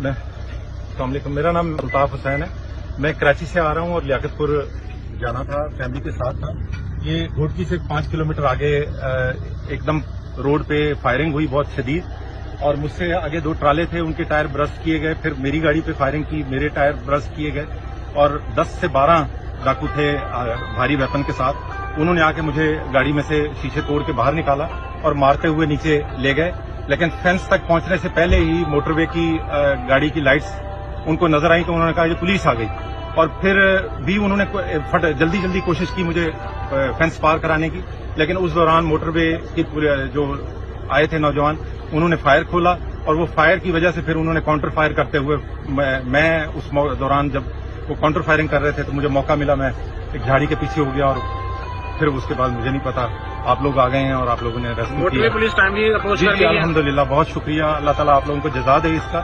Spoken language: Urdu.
السلام علیکم، میرا نام الطاف حسین ہے. میں کراچی سے آ رہا ہوں اور لیاقت پور جانا تھا، فیملی کے ساتھ تھا. یہ گھوٹکی سے 5 کلومیٹر آگے ایک دم روڈ پہ فائرنگ ہوئی بہت شدید، اور مجھ سے آگے 2 ٹرالے تھے، ان کے ٹائر برسٹ کیے گئے. پھر میری گاڑی پہ فائرنگ کی، میرے ٹائر برسٹ کیے گئے، اور 10 سے 12 ڈاکو تھے بھاری ویپن کے ساتھ. انہوں نے آ کے مجھے گاڑی میں سے شیشے توڑ کے باہر نکالا اور مارتے ہوئے نیچے لے گئے. لیکن فینس تک پہنچنے سے پہلے ہی موٹر وے کی گاڑی کی لائٹس ان کو نظر آئی تو انہوں نے کہا یہ پولیس آ گئی، اور پھر بھی انہوں نے جلدی کوشش کی مجھے فینس پار کرانے کی. لیکن اس دوران موٹر وے کی جو آئے تھے نوجوان، انہوں نے فائر کھولا، اور وہ فائر کی وجہ سے پھر انہوں نے کاؤنٹر فائر کرتے ہوئے میں اس دوران جب وہ کاؤنٹر فائرنگ کر رہے تھے تو مجھے موقع ملا، میں ایک جھاڑی کے پیچھے ہو گیا، اور پھر اس کے بعد مجھے نہیں پتا آپ لوگ آ گئے ہیں اور آپ لوگوں نے ریسکیو کیا. پولیس ٹائملی اپروچ جی الحمدللہ، بہت شکریہ. اللہ تعالیٰ آپ لوگوں کو جزا دے اس کا.